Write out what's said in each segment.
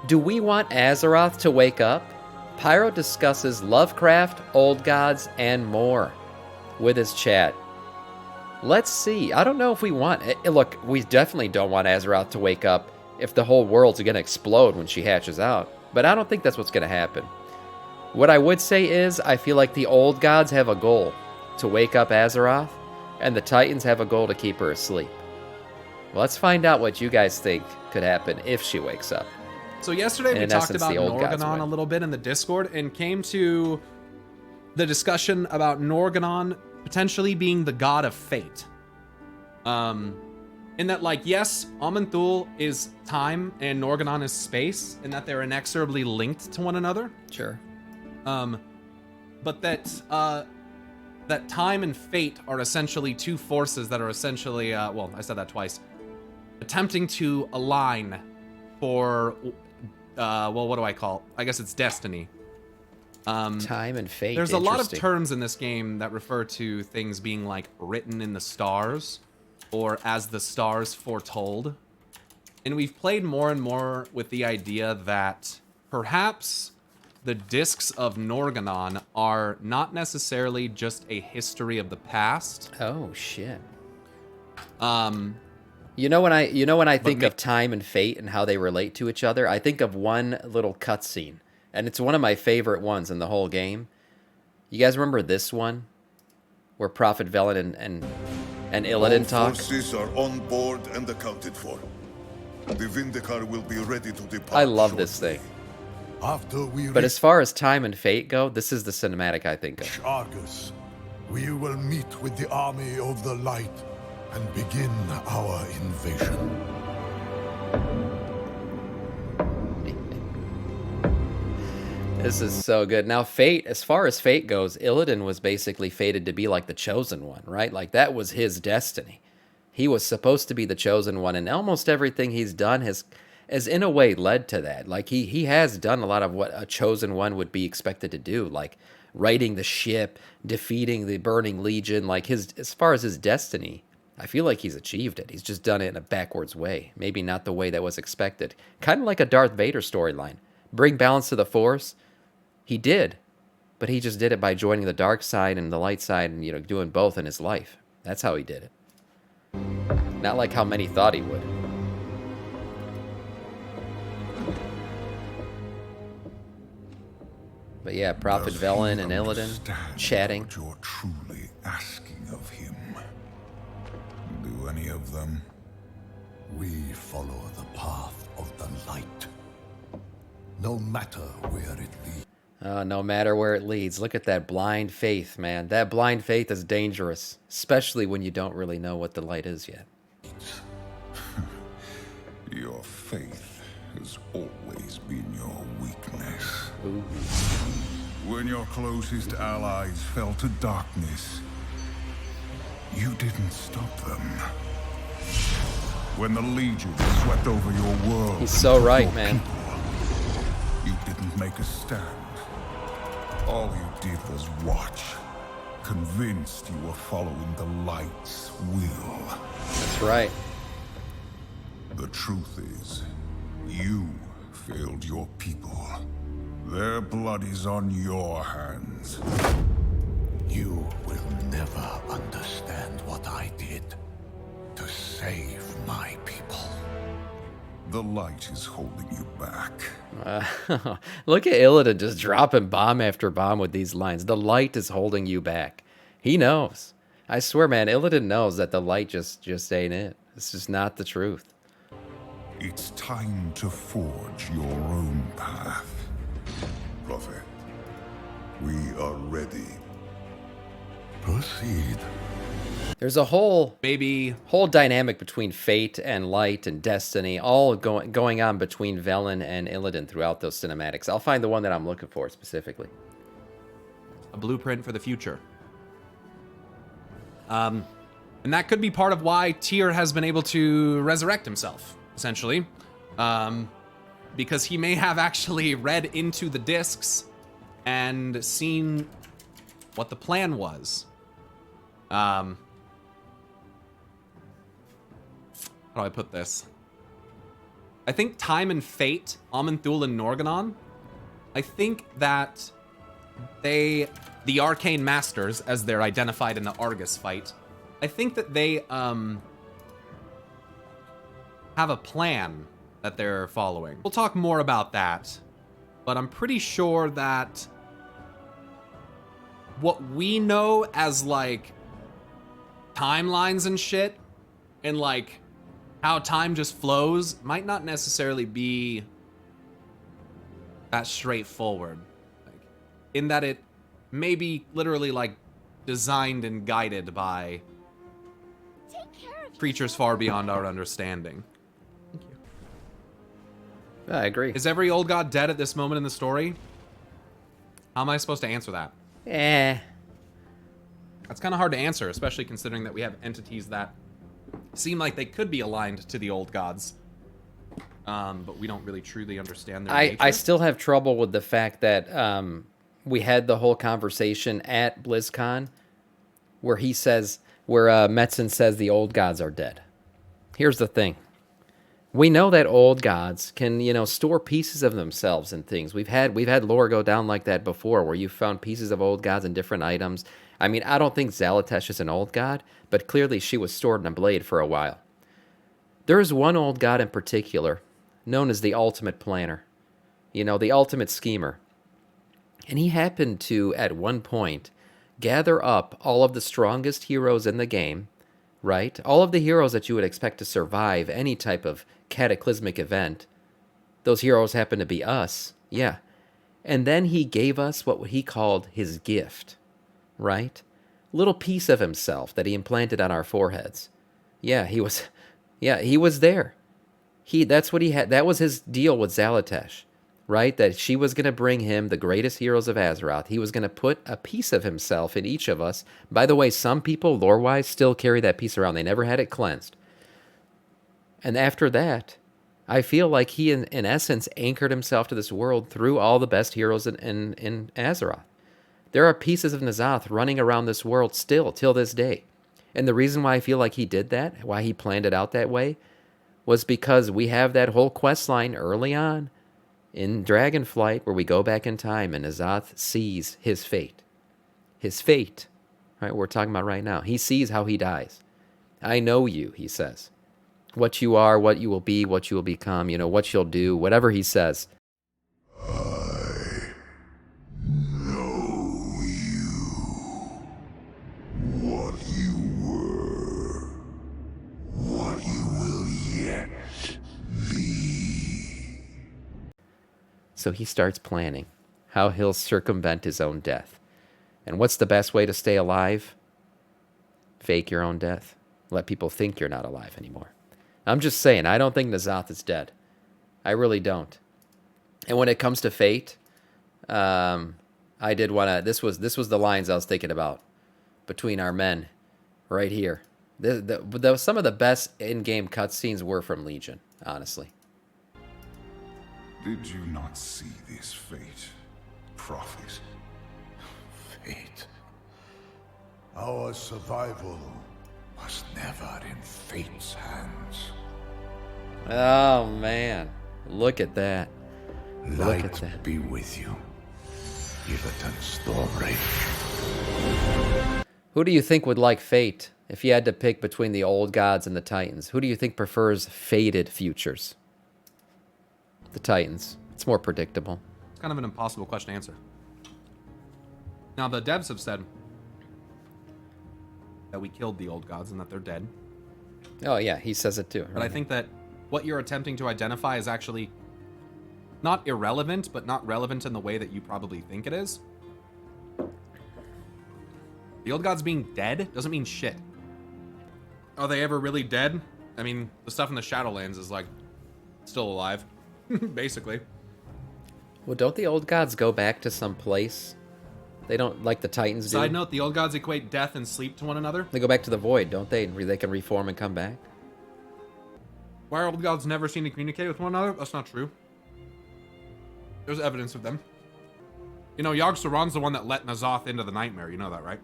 Do we want Azeroth to wake up? Pyro discusses Lovecraft, old gods, and more with his chat. Let's see. I don't know if we want... Look, we definitely don't want Azeroth to wake up if the whole world's going to explode when she hatches out. But I don't think that's what's going to happen. What I would say is, I feel like the old gods have a goal to wake up Azeroth, and the Titans have a goal to keep her asleep. Well, let's find out what you guys think could happen if she wakes up. So yesterday we talked about Norgannon a little bit in the Discord and came to the discussion about Norgannon potentially being the god of fate. In that, like, yes, Aman'Thul is time and Norgannon is space, and that they're inexorably linked to one another. Sure. But that that time and fate are essentially two forces that are essentially, well, I said that twice, attempting to align for, well, what do I call? I guess it's destiny. Time and fate. There's a lot of terms in this game that refer to things being like written in the stars or as the stars foretold. And we've played more and more with the idea that perhaps the discs of Norgannon are not necessarily just a history of the past. Oh shit. You know when I think of time and fate and how they relate to each other, I think of one little cutscene, and it's one of my favorite ones in the whole game. You guys remember this one, where Prophet Velen and Illidan talk? All forces are on board and accounted for. The Vindicar will be ready to depart. I love this thing. But as far as time and fate go, this is the cinematic I think of. Argus, we will meet with the army of the light and begin our invasion. This is so good. Now, fate, as far as fate goes, Illidan was basically fated to be like the chosen one, right? Like, that was his destiny. He was supposed to be the chosen one, and almost everything he's done has in a way led to that. Like, he has done a lot of what a chosen one would be expected to do, like righting the ship, defeating the Burning Legion. Like, as far as his destiny, I feel like he's achieved it. He's just done it in a backwards way. Maybe not the way that was expected. Kind of like a Darth Vader storyline. Bring balance to the Force. He did, but he just did it by joining the dark side and the light side and, you know, doing both in his life. That's how he did it. Not like how many thought he would. But yeah, Prophet Velen and Illidan chatting. What you're truly asking of him. Do any of them? We follow the path of the light. No matter where it leads. No matter where it leads. Look at that blind faith, man. That blind faith is dangerous, especially when you don't really know what the light is yet. Your faith has always been your weakness. Ooh. When your closest allies fell to darkness, you didn't stop them. When the Legion swept over your world, he's so right, man. People, you didn't make a stand. All you did was watch, convinced you were following the light's will. That's right. The truth is, you failed your people. Their blood is on your hands. You will never understand what I did to save my people. The light is holding you back. Look at Illidan just dropping bomb after bomb with these lines. The light is holding you back. He knows. I swear, man, Illidan knows that the light just ain't it. It's just not the truth. It's time to forge your own path. Prophet, we are ready. Proceed. There's a whole maybe dynamic between fate and light and destiny, all going on between Velen and Illidan throughout those cinematics. I'll find the one that I'm looking for specifically. a blueprint for the future. And that could be part of why Tyr has been able to resurrect himself, essentially. Because he may have actually read into the discs and seen what the plan was. How do I put this? I think Time and Fate, Aman'Thul and Norgannon, I think that the Arcane Masters, as they're identified in the Argus fight, I think that they have a plan that they're following. We'll talk more about that, but I'm pretty sure that what we know as like timelines and shit and like how time just flows might not necessarily be that straightforward. Like, in that it may be literally like designed and guided by creatures far beyond our understanding. Thank you. I agree. Is every old god dead at this moment in the story? How am I supposed to answer that? That's kind of hard to answer, especially considering that we have entities that seem like they could be aligned to the old gods. But we don't really truly understand their nature. I still have trouble with the fact that we had the whole conversation at BlizzCon where Metzen says the old gods are dead. Here's the thing. We know that old gods can, store pieces of themselves in things. We've had lore go down like that before, where you found pieces of old gods in different items. I mean, I don't think Zalatesh is an old god, but clearly she was stored in a blade for a while. There is one old god in particular, known as the Ultimate Planner. The Ultimate Schemer. And he happened to, at one point, gather up all of the strongest heroes in the game, right? All of the heroes that you would expect to survive any type of cataclysmic event. Those heroes happen to be us, yeah. And then he gave us what he called his gift, right? Little piece of himself that he implanted on our foreheads. Yeah, he was there. That's what he had. That was his deal with Zalatesh, right? That she was going to bring him the greatest heroes of Azeroth. He was going to put a piece of himself in each of us. By the way, some people, lore-wise, still carry that piece around. They never had it cleansed. And after that, I feel like he, in essence, anchored himself to this world through all the best heroes in Azeroth. There are pieces of N'Zoth running around this world still, till this day. And the reason why I feel like he did that, why he planned it out that way, was because we have that whole quest line early on in Dragonflight where we go back in time and N'Zoth sees his fate. His fate, right, we're talking about right now. He sees how he dies. I know you, he says. What you are, what you will be, what you will become, what you'll do, whatever he says. I know you. What you were. What you will yet be. So he starts planning how he'll circumvent his own death. And what's the best way to stay alive? Fake your own death. Let people think you're not alive anymore. I'm just saying, I don't think N'Zoth is dead. I really don't. And when it comes to fate, I did want to... This was the lines I was thinking about between our men right here. Some of the best in-game cutscenes were from Legion, honestly. Did you not see this fate, prophet? Fate. Our survival was never in fate's hands. Oh, man. Look at that. Light Look at that. be with you, Illidan Stormwraith. Who do you think would like fate if you had to pick between the old gods and the Titans? Who do you think prefers fated futures? The Titans. It's more predictable. It's kind of an impossible question to answer. Now, the devs have said that we killed the old gods and that they're dead. Oh, yeah, he says it too. But I think that what you're attempting to identify is actually not irrelevant, but not relevant in the way that you probably think it is. The old gods being dead doesn't mean shit. Are they ever really dead? I mean, the stuff in the Shadowlands is like still alive, basically. Well, don't the old gods go back to some place? They don't, like the Titans do. Side note, the old gods equate death and sleep to one another. They go back to the void, don't they? They can reform and come back. Why are old gods never seen to communicate with one another? That's not true. There's evidence of them. Yogg-Saron's the one that let N'Zoth into the nightmare. You know that, right?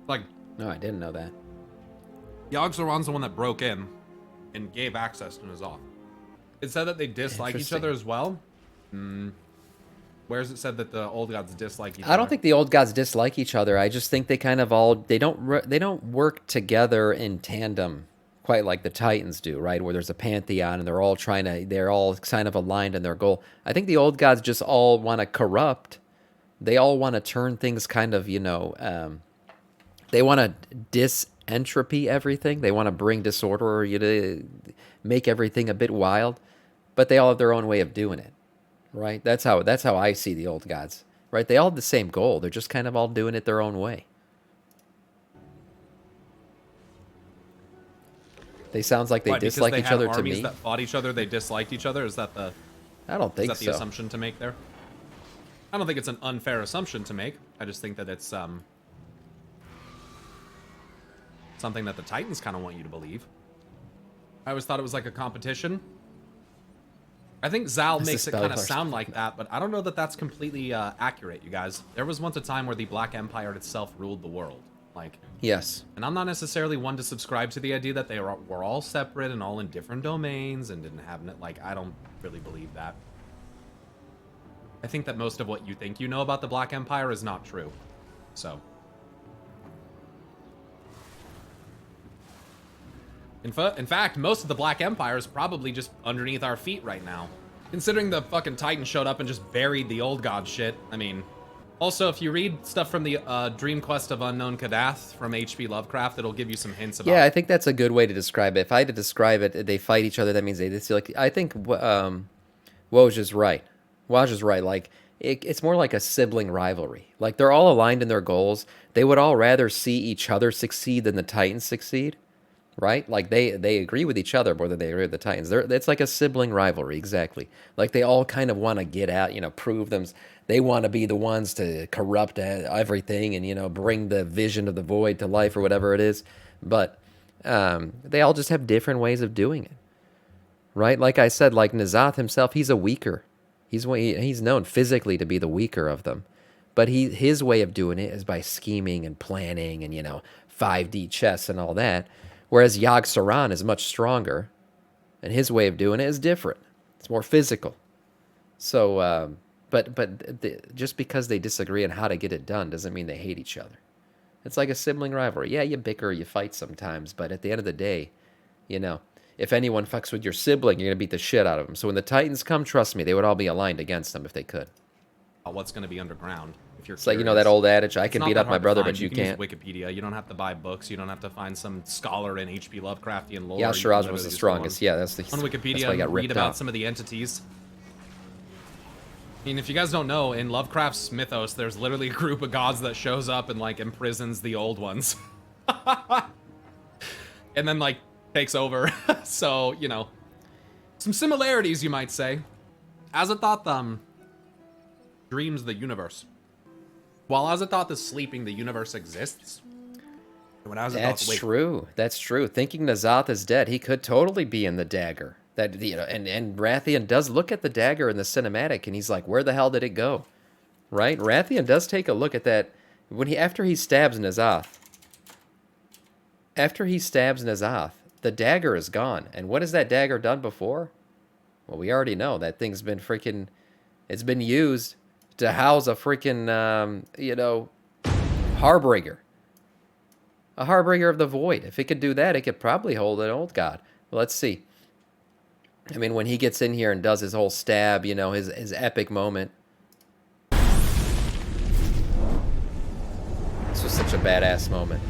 Like, No, I didn't know that. Yogg-Saron's the one that broke in and gave access to N'Zoth. It said that they dislike each other as well. Where's it said that the old gods dislike each other? I don't think the old gods dislike each other. I just think they kind of all they don't work together in tandem quite like the Titans do, right? Where there's a pantheon and they're all kind of aligned in their goal. I think the old gods just all want to corrupt. They all want to turn things kind of, they want to disentropy everything. They want to bring disorder or make everything a bit wild, but they all have their own way of doing it. Right? That's how I see the old gods. Right? They all have the same goal. They're just kind of all doing it their own way. They sounds like they dislike each other to me. Armies that fought each other, they disliked each other. Is that the? I don't think so. Is that the assumption to make there? I don't think it's an unfair assumption to make. I just think that it's something that the Titans kind of want you to believe. I always thought it was like a competition. I think Zal makes it kind of sound like that, but I don't know that that's completely accurate, you guys. There was once a time where the Black Empire itself ruled the world. Yes. And I'm not necessarily one to subscribe to the idea that they were all separate and all in different domains and didn't have it. I don't really believe that. I think that most of what you think you know about the Black Empire is not true. So. In fact, most of the Black Empire is probably just underneath our feet right now. Considering the fucking Titan showed up and just buried the old god shit. I mean, also, if you read stuff from the Dream Quest of Unknown Kadath from H.P. Lovecraft, it'll give you some hints about. Yeah, I think that's a good way to describe it. If I had to describe it, they fight each other. That means they like. I think Woj is right. Woj is right. It's more like a sibling rivalry. They're all aligned in their goals. They would all rather see each other succeed than the Titans succeed. Right? They agree with each other more than they agree with the Titans. It's like a sibling rivalry, exactly. They all kind of want to get out, prove them. They want to be the ones to corrupt everything and, bring the vision of the void to life or whatever it is. But they all just have different ways of doing it. Right? Like I said, N'Zoth himself, he's a weaker. He's known physically to be the weaker of them. But his way of doing it is by scheming and planning and, 5D chess and all that. Whereas Yogg-Saron is much stronger, and his way of doing it is different. It's more physical. So, just because they disagree on how to get it done doesn't mean they hate each other. It's like a sibling rivalry. Yeah, you bicker, you fight sometimes, but at the end of the day, if anyone fucks with your sibling, you're gonna beat the shit out of them. So when the Titans come, trust me, they would all be aligned against them if they could. What's going to be underground? If you're it's curious. that old adage, I can beat up my brother, but you can't. Use Wikipedia. You don't have to buy books. You don't have to find some scholar in H.P. Lovecraftian lore. Yeah, Shiraz was the strongest. Yeah, that's on Wikipedia. And read about some of the entities. I mean, if you guys don't know, in Lovecraft's mythos, there's literally a group of gods that shows up and imprisons the old ones, and then takes over. So some similarities, you might say. Azathoth dreams the universe. While Azathoth is sleeping, the universe exists. When That's true. That's true. Thinking N'Zoth is dead, he could totally be in the dagger. And Rathian does look at the dagger in the cinematic, and he's like, "Where the hell did it go?" Right? Rathian does take a look at that after he stabs N'Zoth. After he stabs N'Zoth, the dagger is gone. And what has that dagger done before? Well, we already know that thing's been it's been used to house a freaking, Harbinger. A Harbinger of the Void. If it could do that, it could probably hold an old god. Well, let's see. I mean, when he gets in here and does his whole stab, his epic moment. This was such a badass moment.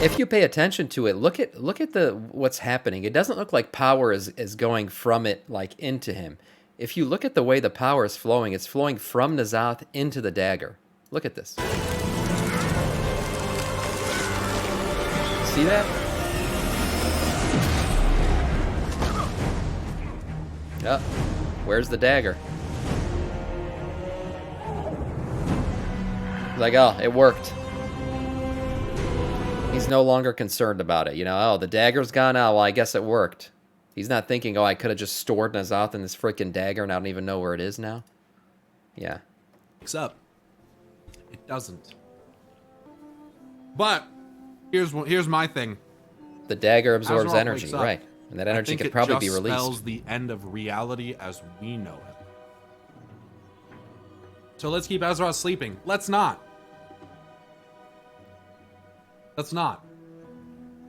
If you pay attention to it, look at what's happening. It doesn't look like power is going from it into him. If you look at the way the power is flowing, it's flowing from N'Zoth into the dagger. Look at this. See that? Oh, where's the dagger? Oh, it worked. He's no longer concerned about it. The dagger's gone out. Well, I guess it worked. He's not thinking, I could have just stored N'Zoth in this freaking dagger and I don't even know where it is now. Yeah. Except, it doesn't. But, Here's my thing. The dagger absorbs Azeroth energy, wakes up. right? And that I energy think could it probably just be released. spells the end of reality as we know it. So let's keep Azeroth sleeping. Let's not. Let's not.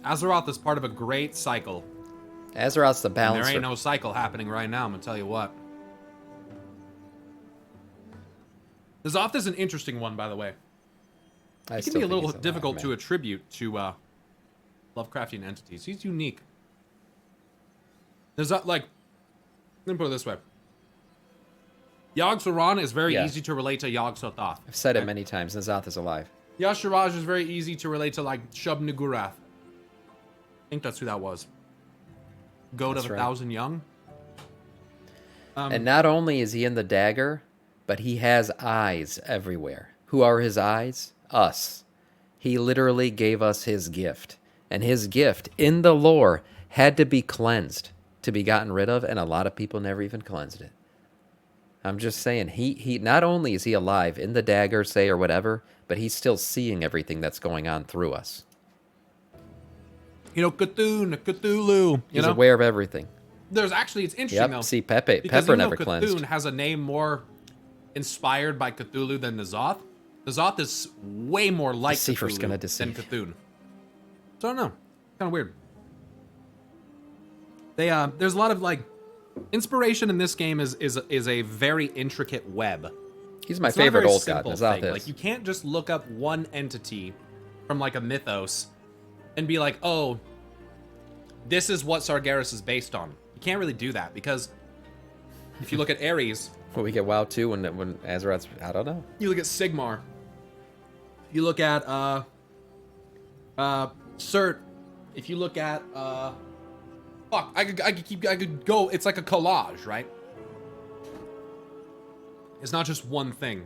Azeroth is part of a great cycle. Azeroth's the And balancer. there ain't no cycle happening right now, I'm gonna tell you what. The ZOTH is an interesting one, by the way. It can be a little difficult to attribute to Lovecraftian entities. He's unique. There's like, let me put it this way. Yogg-Saron is very easy to relate to Yogg-Sothoth. I've said it many times. N'Zoth is alive. Yashiraj is very easy to relate to like Shub-Niggurath. I think that's who that was. Goat That's of a right. Thousand Young. And not only is he in the dagger, but he has eyes everywhere. Who are his eyes? Us. He literally gave us his gift. And his gift, in the lore, had to be cleansed to be gotten rid of, and a lot of people never even cleansed it. I'm just saying, he not only is he alive in the dagger, say, or whatever, but he's still seeing everything that's going on through us. You know, Cthulhu. He's aware of everything. There's actually, it's interesting though. Yep, see, Pepper because never Cthulhu cleansed. has a name more inspired by Cthulhu than the ZOTH. The ZOTH is way more like Deceiver's Cthulhu gonna than deceive. Cthulhu. So I don't know. Kind of weird. There's a lot of like inspiration in this game is a very intricate web. He's my It's not a favorite very old god. simple N'Zoth thing. is. Like you can't just look up one entity from like a mythos and be like, oh, this is what Sargeras is based on. You can't really do that because if you look at Ares, Will we get WoW 2 when Azeroth's... I don't know. you look at Sigmar, you look at Cert, if you look at fuck, I could go. It's like a collage, right? It's not just one thing,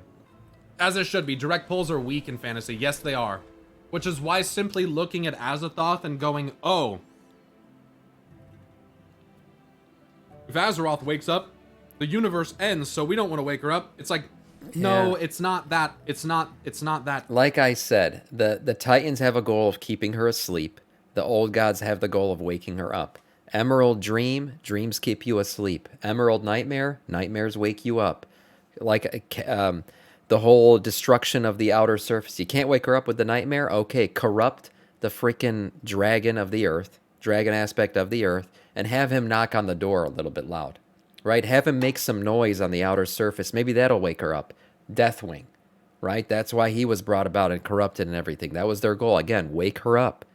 as it should be. Direct pulls are weak in fantasy. Yes, they are, which is why simply looking at Azathoth and going, oh, if Azeroth wakes up, the universe ends, so we don't want to wake her up. It's like, no, Yeah. it's not that. It's not that. Like I said, the Titans have a goal of keeping her asleep. The old gods have the goal of waking her up. Emerald Dream, dreams keep you asleep. Emerald Nightmare, nightmares wake you up. Like the whole destruction of the outer surface. You can't wake her up with the nightmare? Okay, corrupt the freaking dragon of the earth, dragon aspect of the earth, and have him knock on the door a little bit loud. Right? Have him make some noise on the outer surface. Maybe that'll wake her up. Deathwing. Right? That's why he was brought about and corrupted and everything. That was their goal. Again, wake her up.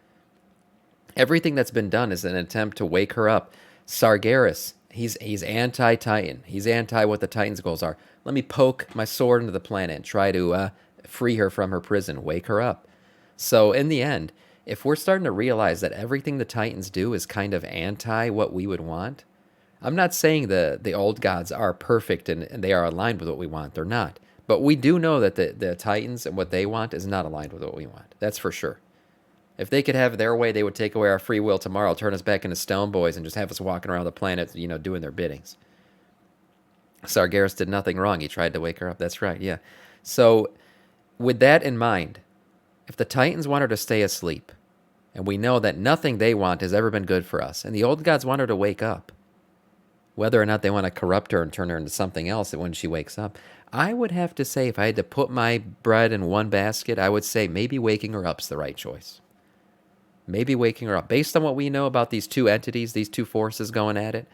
Everything that's been done is an attempt to wake her up. Sargeras, he's anti-Titan. He's anti what the Titan's goals are. Let me poke my sword into the planet and try to free her from her prison. Wake her up. So in the end, if we're starting to realize that everything the Titans do is kind of anti what we would want, I'm not saying the old gods are perfect and they are aligned with what we want. They're not. But we do know that the Titans and what they want is not aligned with what we want. That's for sure. If they could have their way, they would take away our free will tomorrow, turn us back into stone boys, and just have us walking around the planet, doing their biddings. Sargeras did nothing wrong. He tried to wake her up. That's right, yeah. So, with that in mind, if the Titans want her to stay asleep, and we know that nothing they want has ever been good for us, and the old gods want her to wake up, whether or not they want to corrupt her and turn her into something else when she wakes up, I would have to say, if I had to put my bread in one basket, I would say maybe waking her up's the right choice. Maybe waking her up. Based on what we know about these two entities, these two forces going at it,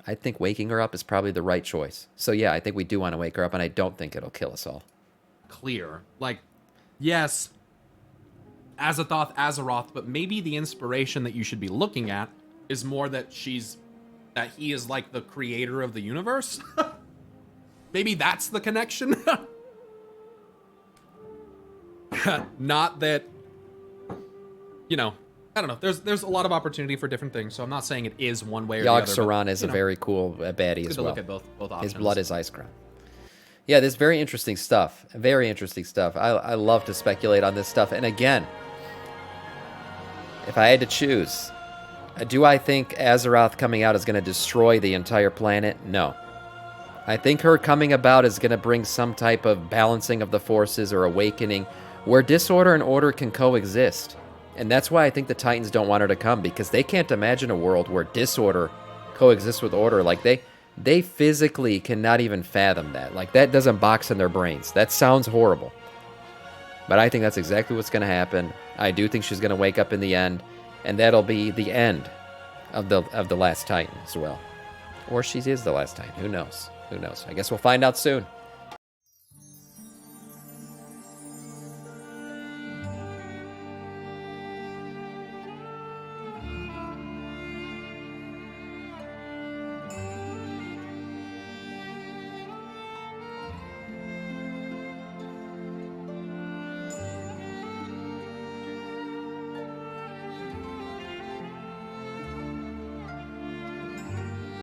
I think waking her up is probably the right choice. So yeah, I think we do want to wake her up, and I don't think it'll kill us all. Clear. Like, yes, Azathoth, Azeroth, but maybe the inspiration that you should be looking at is more that he is like the creator of the universe. Maybe that's the connection. Not that, I don't know. There's a lot of opportunity for different things, so I'm not saying it is one way or the other. Yogg-Saron is a very cool baddie as to well. Look at both options. His blood is ice crown. Yeah, this is very interesting stuff. Very interesting stuff. I love to speculate on this stuff. And again, if I had to choose, do I think Azeroth coming out is going to destroy the entire planet? No. I think her coming about is going to bring some type of balancing of the forces or awakening where disorder and order can coexist. And that's why I think the Titans don't want her to come, because they can't imagine a world where disorder coexists with order. Like, they physically cannot even fathom that. Like, that doesn't box in their brains. That sounds horrible. But I think that's exactly what's going to happen. I do think she's going to wake up in the end, and that'll be the end of the last Titan as well. Or she is the last Titan. Who knows? Who knows? I guess we'll find out soon.